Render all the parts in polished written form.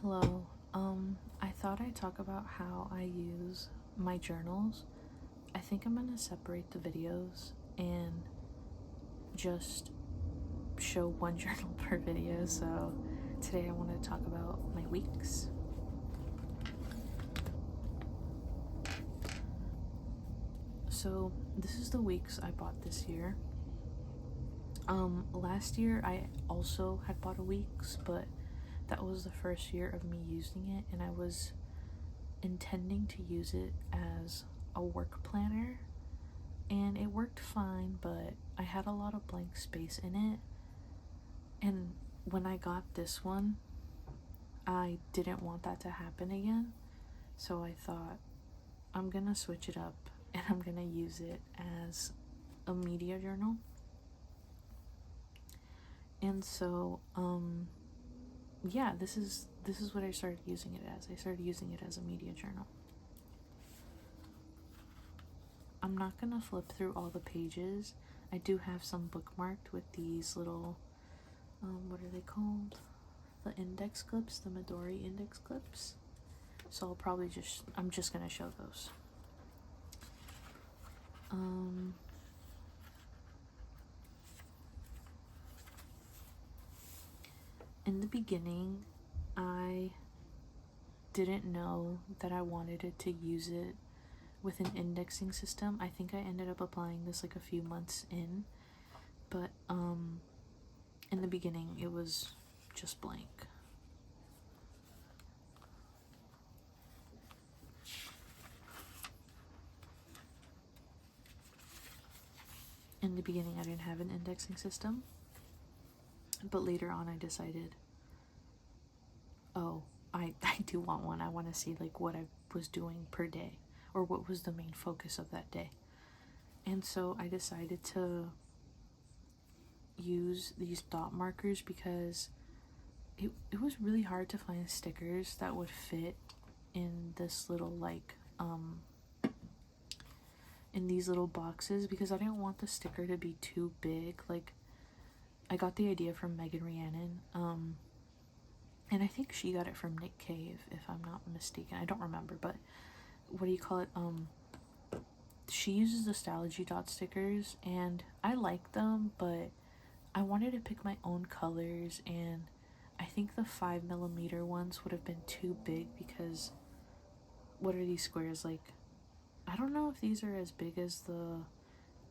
Hello. I thought I'd talk about how I use my journals. I think I'm gonna separate the videos and just show one journal per video. So today I want to talk about my weeks. So this is the weeks I bought this year. Last year I also had bought a weeks, but that was the first year of me using it, and I was intending to use it as a work planner, and it worked fine, but I had a lot of blank space in it. And when I got this one, I didn't want that to happen again, so I thought I'm gonna switch it up and I'm gonna use it as a media journal. And so yeah, this is what I started using it as. I started using it as a media journal. I'm not gonna flip through all the pages. I do have some bookmarked with these little what are they called? The index clips, the Midori index clips. So I'm just gonna show those. In the beginning, I didn't know that I wanted it to use it with an indexing system. I think I ended up applying this like a few months in, but in the beginning it was just blank. In the beginning I didn't have an indexing system, but later on I decided, oh, I do want one. I want to see like what I was doing per day, or what was the main focus of that day. And so I decided to use these dot markers because it was really hard to find stickers that would fit in this little like in these little boxes, because I didn't want the sticker to be too big. Like, I got the idea from Megan Rhiannon, and I think she got it from Nick Cave, if I'm not mistaken. I don't remember, but what do you call it? She uses the Stalogy dot stickers, and I like them, but I wanted to pick my own colors, and I think the 5mm ones would have been too big, because what are these squares like? I don't know if these are as big as the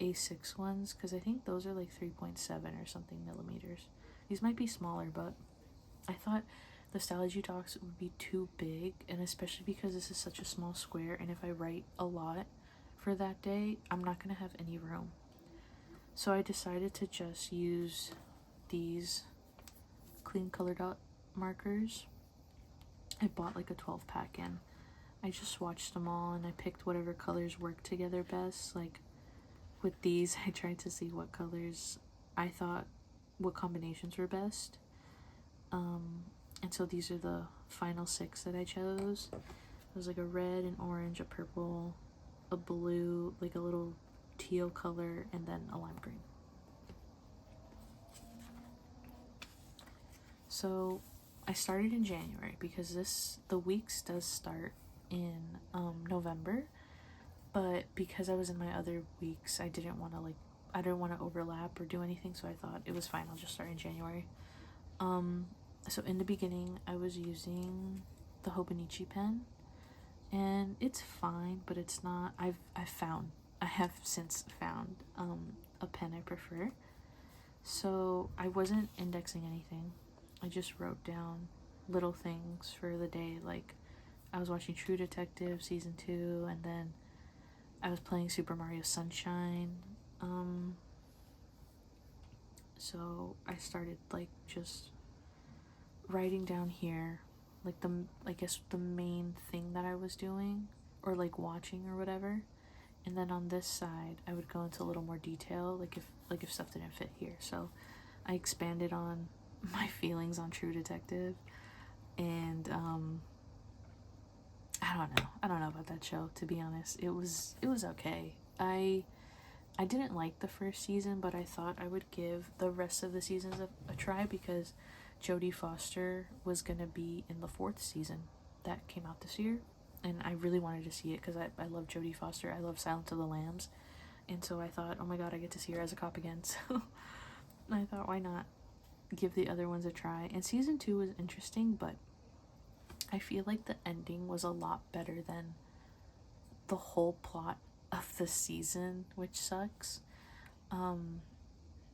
A6 ones, because I think those are like 3.7 or something millimeters. These might be smaller, but I thought the Stalogy docs would be too big, and especially because this is such a small square, and if I write a lot for that day, I'm not going to have any room. So I decided to just use these clean color dot markers. I bought like a 12-pack, and I just swatched them all, and I picked whatever colors work together best. Like with these, I tried to see what colors I thought, what combinations were best. And so these are the final 6 that I chose. It was like a red, an orange, a purple, a blue, like a little teal color, and then a lime green. So I started in January because the weeks does start in November, but because I was in my other weeks, I didn't want to overlap or do anything, so I thought it was fine. I'll just start in January. So in the beginning, I was using the Hobonichi pen, and it's fine, but it's not. I have since found a pen I prefer. So I wasn't indexing anything. I just wrote down little things for the day, like I was watching True Detective season 2, and then I was playing Super Mario Sunshine. So I started like just writing down here like the main thing that I was doing, or like watching or whatever, and then on this side I would go into a little more detail, like if stuff didn't fit here. So I expanded on my feelings on True Detective, and I don't know about that show, to be honest. It was okay. I didn't like the first season, but I thought I would give the rest of the seasons a try, because Jodie Foster was gonna be in the 4th season that came out this year, and I really wanted to see it because I love Jodie Foster. I love Silence of the Lambs, and so I thought, oh my god, I get to see her as a cop again. So I thought, why not give the other ones a try? And season 2 was interesting, but I feel like the ending was a lot better than the whole plot of the season, which sucks.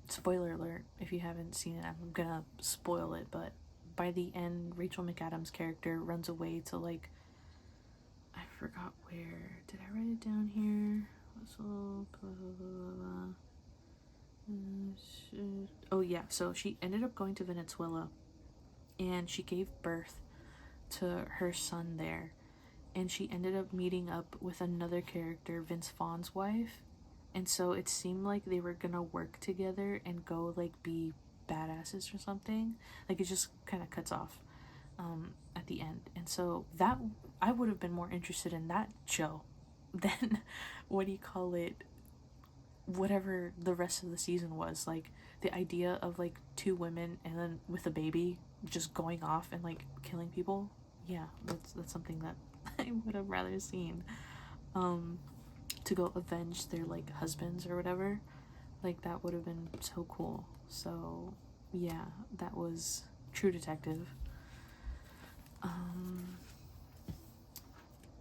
Spoiler alert if you haven't seen it, I'm gonna spoil it, but by the end, Rachel McAdams' character runs away to, like, I forgot where. Did I write it down here? Oh yeah, so she ended up going to Venezuela, and she gave birth to her son there, and she ended up meeting up with another character, Vince Vaughn's wife, and so it seemed like they were gonna work together and go, like, be badasses or something. Like, it just kind of cuts off at the end, and so that I would have been more interested in that show than what do you call it, whatever the rest of the season was. Like, the idea of, like, 2 women and then with a baby just going off and, like, killing people. Yeah, that's something that I would have rather seen. To go avenge their, like, husbands or whatever. Like, that would have been so cool. So yeah, that was True Detective.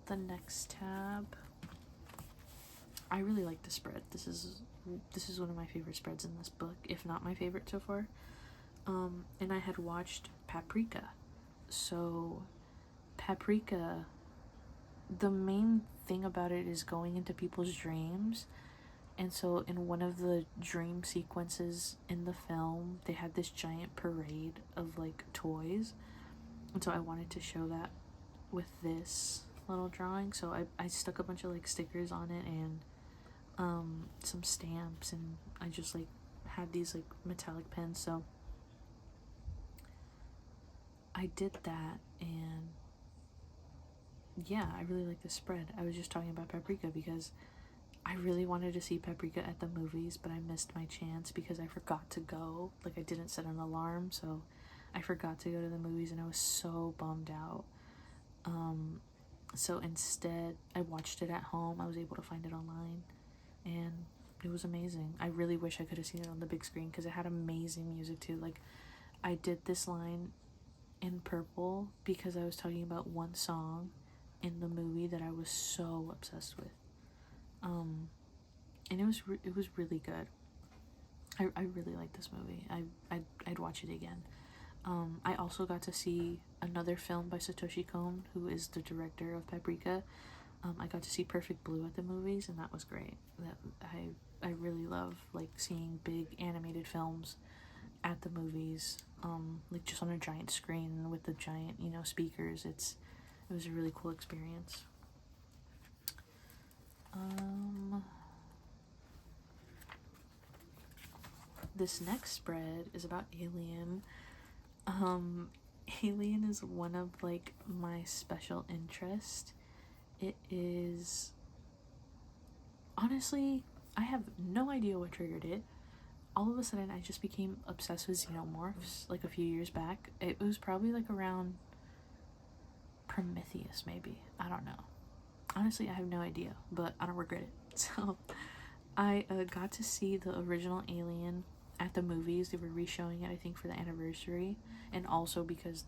The next tab, I really like the spread. This is one of my favorite spreads in this book, if not my favorite so far. And I had watched Paprika. So Paprika, the main thing about it is going into people's dreams. And so in one of the dream sequences in the film, they had this giant parade of, like, toys. And so I wanted to show that with this little drawing. So I stuck a bunch of, like, stickers on it and some stamps, and I just, like, had these, like, metallic pens. So I did that, and yeah, I really like the spread. I was just talking about Paprika because I really wanted to see Paprika at the movies, but I missed my chance because I forgot to go. Like, I didn't set an alarm, so I forgot to go to the movies, and I was so bummed out. So instead, I watched it at home. I was able to find it online, and it was amazing. I really wish I could have seen it on the big screen because it had amazing music too. Like, I did this line in purple because I was talking about one song in the movie that I was so obsessed with. And it was really good. I really like this movie. I'd watch it again. I also got to see another film by Satoshi Kon, who is the director of Paprika. I got to see Perfect Blue at the movies, and that was great. That I really love, like, seeing big animated films at the movies, like, just on a giant screen with the giant, you know, speakers. It was a really cool experience. This next spread is about Alien. Alien is one of, like, my special interest. It is, honestly, I have no idea what triggered it. All of a sudden, I just became obsessed with xenomorphs, like, a few years back. It was probably, like, around Prometheus, maybe. I don't know. Honestly, I have no idea, but I don't regret it. So I got to see the original Alien at the movies. They were re-showing it, I think, for the anniversary, and also because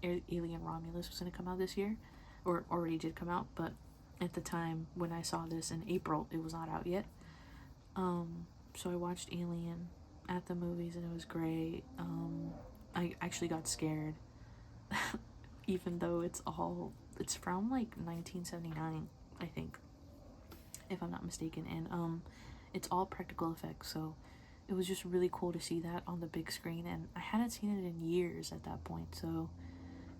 Alien Romulus was going to come out this year, or already did come out, but at the time when I saw this in April, it was not out yet. So I watched Alien at the movies, and it was great. I actually got scared, even though it's from, like, 1979, I think, if I'm not mistaken, and it's all practical effects, so it was just really cool to see that on the big screen, and I hadn't seen it in years at that point, so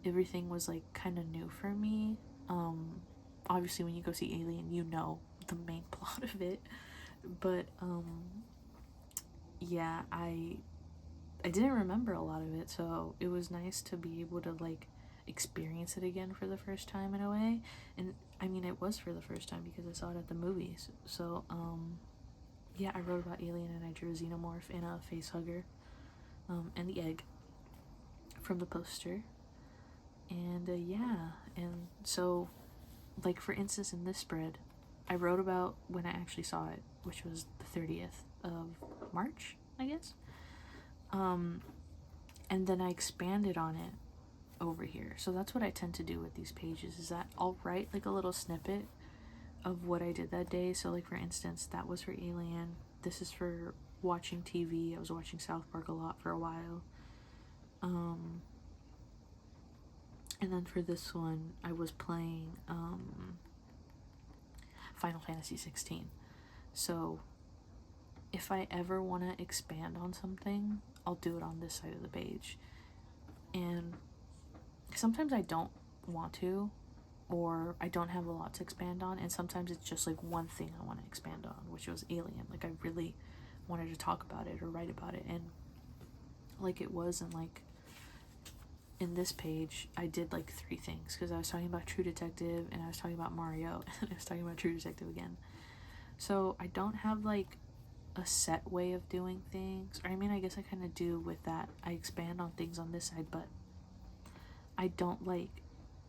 everything was, like, kind of new for me. Obviously when you go see Alien, you know the main plot of it, but yeah, I didn't remember a lot of it, so it was nice to be able to, like, experience it again for the first time in a way. And I mean, it was for the first time because I saw it at the movies. So yeah, I wrote about Alien, and I drew a xenomorph and a face hugger, and the egg from the poster. And yeah, and so, like, for instance, in this spread, I wrote about when I actually saw it, which was the 30th of March, I guess. And then I expanded on it over here. So that's what I tend to do with these pages, is that I'll write like a little snippet of what I did that day. So, like, for instance, that was for Alien. This is for watching TV. I was watching South Park a lot for a while. And then for this one, I was playing Final Fantasy 16. So if I ever want to expand on something, I'll do it on this side of the page. And sometimes I don't want to, or I don't have a lot to expand on, and sometimes it's just like one thing I want to expand on, which was Alien. Like, I really wanted to talk about it or write about it, and like it was, and like in this page I did like 3 things, because I was talking about True Detective, and I was talking about Mario, and I was talking about True Detective again. So I don't have like a set way of doing things. Or I mean, I guess I kind of do with that. I expand on things on this side, but I don't like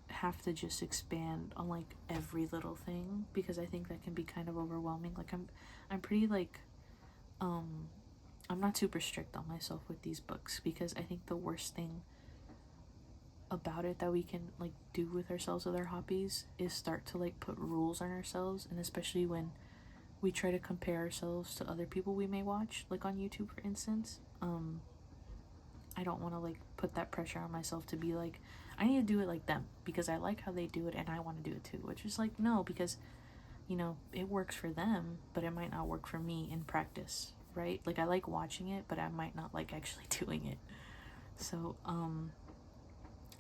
have to just expand on like every little thing, because I think that can be kind of overwhelming. Like, I'm pretty like I'm not super strict on myself with these books, because I think the worst thing about it that we can like do with ourselves with our hobbies is start to like put rules on ourselves, and especially when we try to compare ourselves to other people we may watch, like on YouTube, for instance. I don't want to like put that pressure on myself to be like, I need to do it like them because I like how they do it and I want to do it too, which is like, no, because, you know, it works for them, but it might not work for me in practice, right? Like, I like watching it, but I might not like actually doing it. So I'm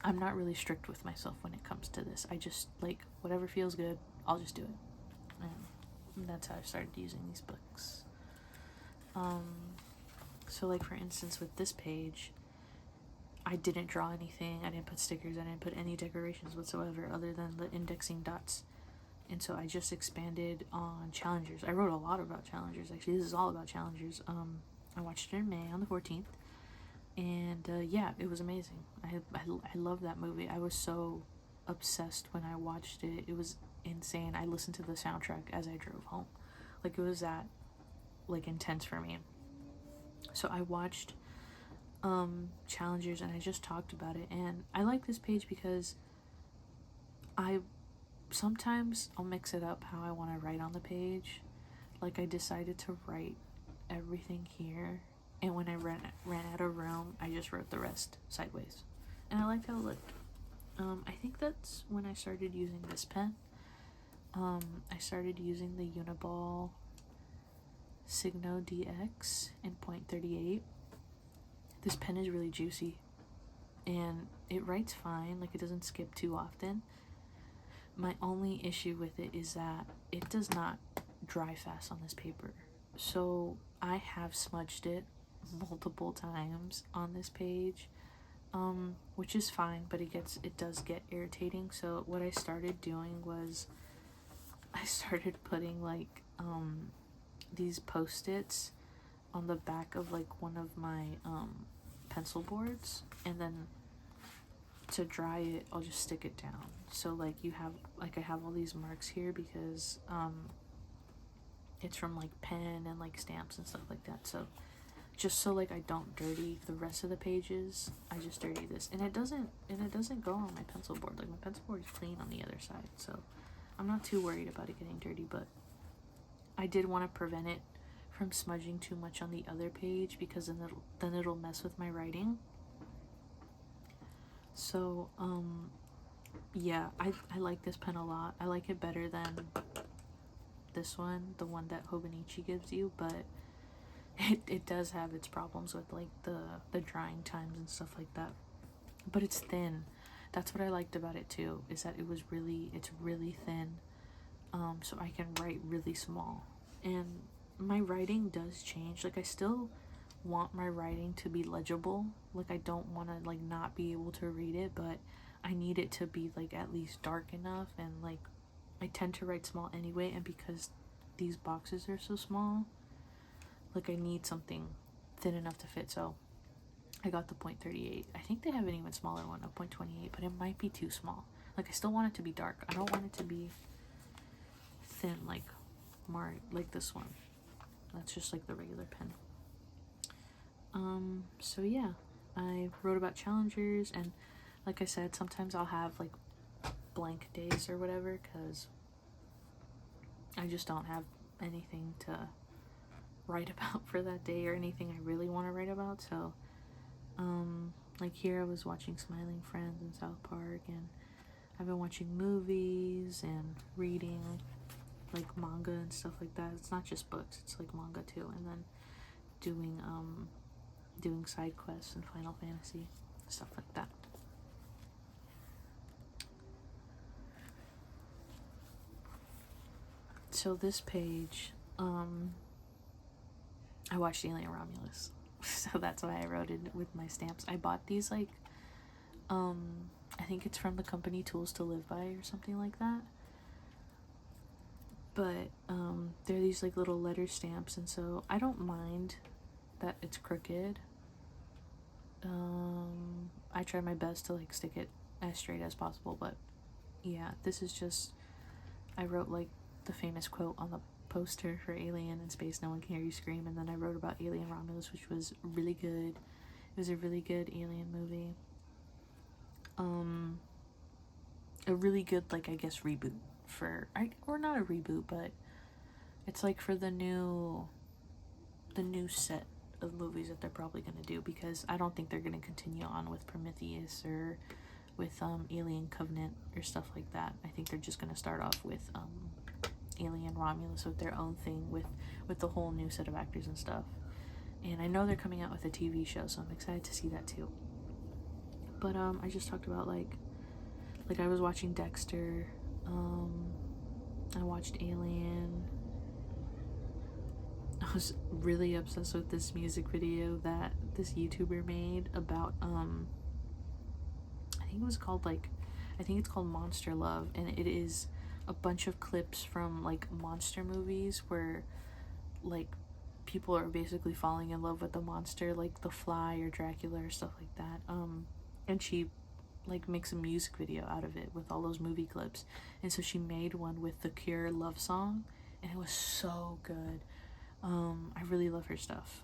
not really strict with myself when it comes to this. I just like, whatever feels good, I'll just do it. And that's how I started using these books. So like, for instance, with this page, I didn't draw anything, I didn't put stickers, I didn't put any decorations whatsoever other than the indexing dots. And so I just expanded on challengers. I wrote a lot about challengers, actually. This is all about challengers. I watched it in May on the 14th, and yeah, it was amazing. I love that movie. I was so obsessed when I watched it. It was insane. I listened to the soundtrack as I drove home. Like, it was that like intense for me. So I watched challengers, and I just talked about it, and I like this page because sometimes I'll mix it up how I want to write on the page. Like, I decided to write everything here, and when I ran out of room, I just wrote the rest sideways, and I liked how it looked. I think that's when I started using this pen. I started using the Uniball Signo DX in .38. This pen is really juicy, and it writes fine. Like, it doesn't skip too often. My only issue with it is that it does not dry fast on this paper. So I have smudged it multiple times on this page, which is fine, but it does get irritating. So what I started doing was I started putting like these post-its on the back of like one of my pencil boards, and then to dry it I'll just stick it down. So like, you have like, I have all these marks here because it's from like pen and like stamps and stuff like that. So just so like I don't dirty the rest of the pages, I just dirty this, and it doesn't go on my pencil board. Like, my pencil board is clean on the other side, so I'm not too worried about it getting dirty. But I did want to prevent it from smudging too much on the other page, because then it'll mess with my writing. So yeah, I like this pen a lot. I like it better than this one, the one that Hobonichi gives you, but it does have its problems with like the drying times and stuff like that. But it's thin. That's what I liked about it too, is that it's really thin. So I can write really small. And my writing does change. Like, I still want my writing to be legible. Like, I don't want to like not be able to read it, but I need it to be like at least dark enough. And like, I tend to write small anyway, and because these boxes are so small, like, I need something thin enough to fit. So I got the 0.38. I think they have an even smaller one, a 0.28, but it might be too small. Like, I still want it to be dark. I don't want it to be thin like this one. That's just like the regular pen. So yeah, I wrote about challengers, and like I said, sometimes I'll have like blank days or whatever, because I just don't have anything to write about for that day, or anything I really want to write about. So like here I was watching Smiling Friends in South Park, and I've been watching movies and reading like manga and stuff like that. It's not just books, it's like manga too, and then doing side quests in Final Fantasy, stuff like that. So this page, I watched Alien Romulus. So that's why I wrote it with my stamps. I bought these like, I think it's from the company Tools to Live By or something like that. But they're these like little letter stamps, and so I don't mind that it's crooked. I try my best to like stick it as straight as possible, but yeah, this is just, I wrote like the famous quote on the poster for Alien: "In space, no one can hear you scream," and then I wrote about Alien Romulus, which was really good. It was a really good alien movie. A really good, like, I guess, reboot or not a reboot, but it's like for the new set of movies that they're probably going to do, because I don't think they're going to continue on with Prometheus or with Alien Covenant or stuff like that. I think they're just going to start off with Alien Romulus with their own thing, with the whole new set of actors and stuff. And I know they're coming out with a TV show, so I'm excited to see that too. But I just talked about like I was watching Dexter, I watched Alien. I was really obsessed with this music video that this YouTuber made about I think it's called Monster Love, and it is a bunch of clips from like monster movies where like people are basically falling in love with the monster, like The Fly or Dracula or stuff like that. And she like makes a music video out of it with all those movie clips. And so she made one with the Cure Love Song, and it was so good. I really love her stuff.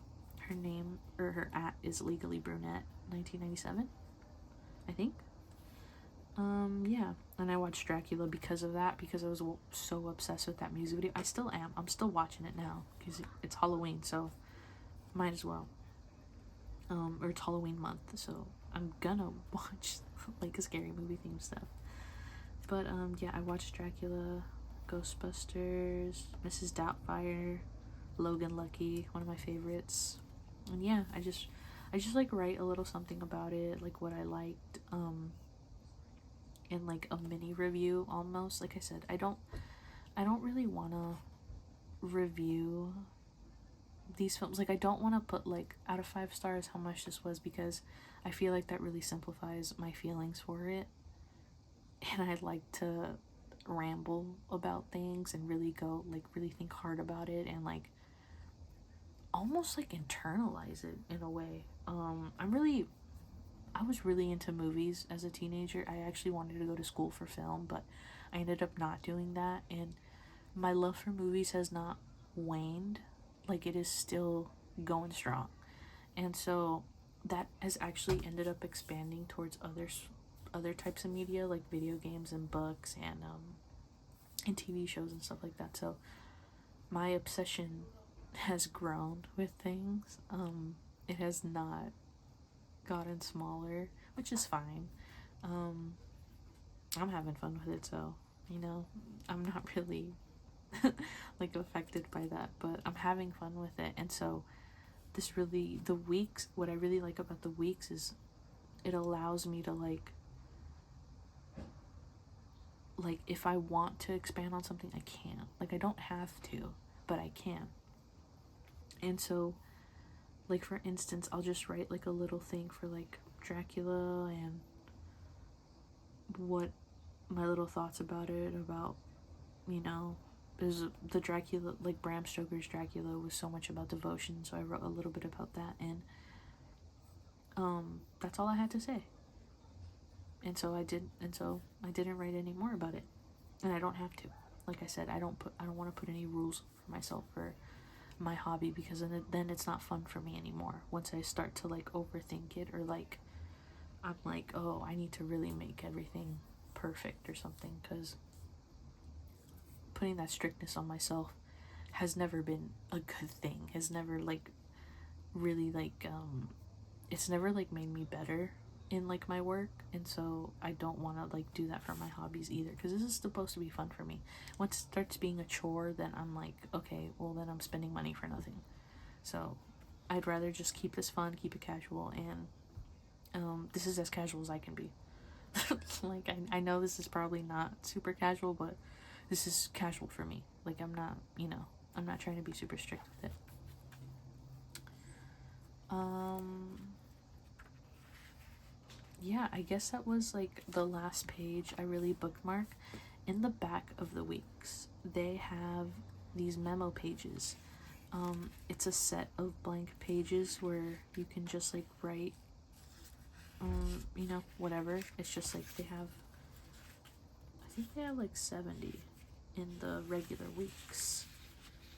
Her name, or her @ is Legally Brunette 1997, I think. Yeah, and I watched Dracula because of that, because I was so obsessed with that music video. I still am. I'm still watching it now because it's Halloween, so might as well. Or it's Halloween month, so I'm gonna watch like a scary movie themed stuff. But yeah, I watched Dracula, Ghostbusters, Mrs. Doubtfire, Logan Lucky, one of my favorites. And yeah, I just like write a little something about it, like what I liked, in like a mini review almost. Like I said, I don't really want to review these films. Like, I don't want to put like out of 5 stars how much this was, because I feel like that really simplifies my feelings for it, and I like to ramble about things and really go like really think hard about it, and like almost like internalize it in a way. I was really into movies as a teenager. I actually wanted to go to school for film, but I ended up not doing that, and my love for movies has not waned. Like, it is still going strong. And so that has actually ended up expanding towards other types of media, like video games and books and TV shows and stuff like that. So my obsession has grown with things. It has not gotten smaller, which is fine. I'm having fun with it, so I'm not really like affected by that, but I'm having fun with it. And so what I really like about the weeks is it allows me to like if I want to expand on something, I can. Like, I don't have to, but I can. And so, like, for instance, I'll just write like a little thing for like Dracula and what my little thoughts about it, about there's the Dracula, like Bram Stoker's Dracula was so much about devotion, so I wrote a little bit about that. And That's all I had to say. And so I didn't write any more about it. And I don't have to. Like I said, I don't want to put any rules for myself for my hobby, because then it's not fun for me anymore. Once I start to like overthink it, or like I'm like, oh, I need to really make everything perfect or something, because putting that strictness on myself has never been a good thing. Has never like really like it's never like made me better in like my work. And so I don't want to like do that for my hobbies either, because this is supposed to be fun for me. Once it starts being a chore, then I'm like, okay, well then I'm spending money for nothing. So I'd rather just keep this fun, keep it casual, and this is as casual as I can be. Like I know this is probably not super casual, but this is casual for me. Like I'm not, I'm not trying to be super strict with it. Yeah, I guess that was like the last page I really bookmark. In the back of the weeks, they have these memo pages. It's a set of blank pages where you can just like write, whatever. It's just like I think they have like 70 in the regular weeks.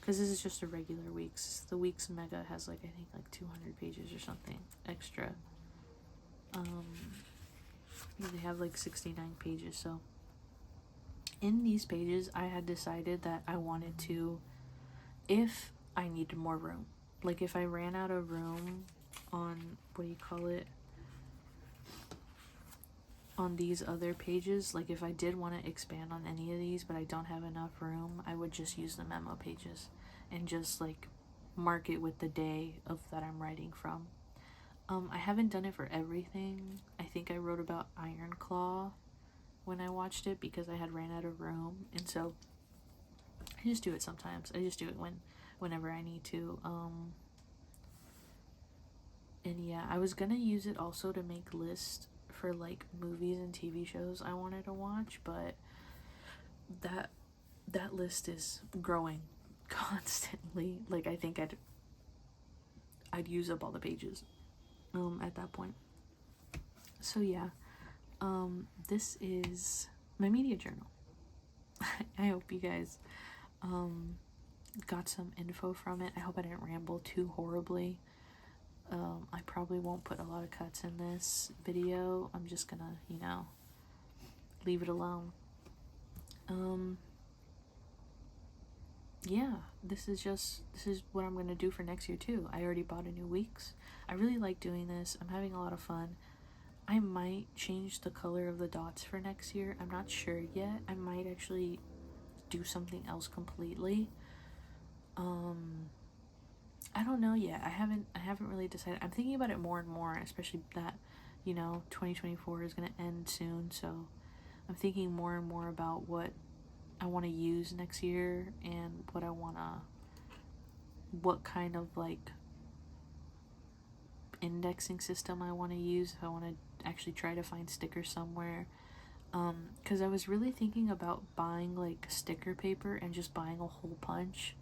Because this is just a regular weeks. The weeks mega has like, I think like 200 pages or something extra. They have like 69 pages. So in these pages, I had decided that I wanted to, if I needed more room, like if I ran out of room on, on these other pages, like if I did want to expand on any of these but I don't have enough room, I would just use the memo pages and just like mark it with the day of that I'm writing from. I haven't done it for everything. I think I wrote about Iron Claw when I watched it because I had ran out of room, and so I just do it sometimes. I just do it whenever I need to. And yeah, I was gonna use it also to make lists for like movies and TV shows I wanted to watch, but that list is growing constantly. Like I think I'd use up all the pages at that point. So yeah, this is my media journal. I hope you guys got some info from it. I hope I didn't ramble too horribly. I probably won't put a lot of cuts in this video. I'm just gonna, leave it alone. Yeah, this is what I'm gonna do for next year too. I already bought a new weeks. I really like doing this. I'm having a lot of fun. I might change the color of the dots for next year. I'm not sure yet. I might actually do something else completely. I don't know yet. I haven't really decided. I'm thinking about it more and more, especially that 2024 is going to end soon, so I'm thinking more and more about what I want to use next year and what kind of like indexing system I want to use, if I want to actually try to find stickers somewhere. Because I was really thinking about buying like sticker paper and just buying a hole punch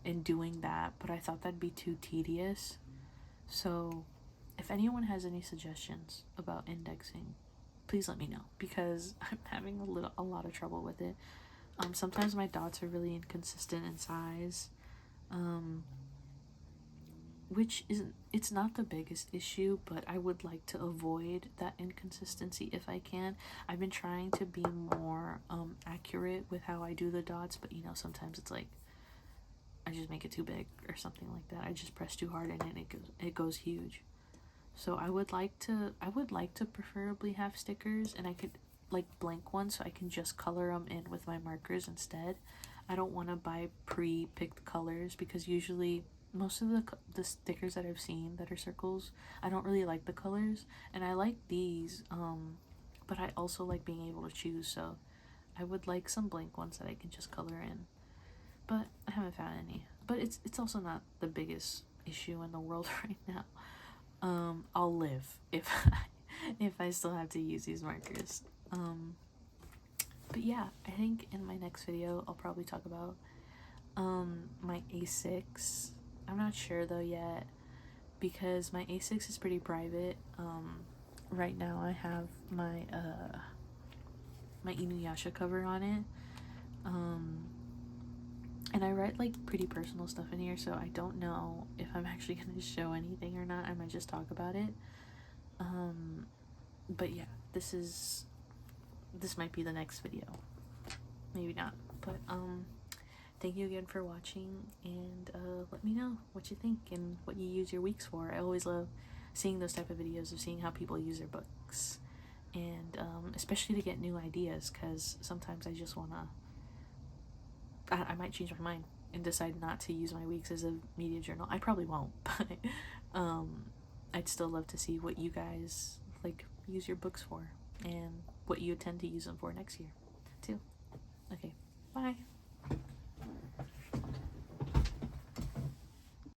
and doing that, but I thought that'd be too tedious. So if anyone has any suggestions about indexing, please let me know, because I'm having a lot of trouble with it. Sometimes my dots are really inconsistent in size, which it's not the biggest issue, but I would like to avoid that inconsistency if I can. I've been trying to be more accurate with how I do the dots, but sometimes it's like I just make it too big or something like that. I just press too hard and then it goes huge. So I would like to preferably have stickers, and I could like blank ones so I can just color them in with my markers instead. I don't want to buy pre-picked colors, because usually most of the stickers that I've seen that are circles, I don't really like the colors, and I like these, but I also like being able to choose. So I would like some blank ones that I can just color in, but I haven't found any. But it's also not the biggest issue in the world right now. I'll live if if I still have to use these markers. But yeah, I think in my next video I'll probably talk about my A6. I'm not sure though yet, because my A6 is pretty private. Right now I have my my Inuyasha cover on it. And I write like pretty personal stuff in here, so I don't know if I'm actually gonna show anything or not. I might just talk about it. But yeah, this might be the next video. Maybe not. But thank you again for watching, and let me know what you think and what you use your weeks for. I always love seeing those type of videos of seeing how people use their books, and especially to get new ideas, because sometimes I just wanna I might change my mind and decide not to use my weeks as a media journal. I probably won't, but I'd still love to see what you guys like use your books for and what you intend to use them for next year too. Okay, bye.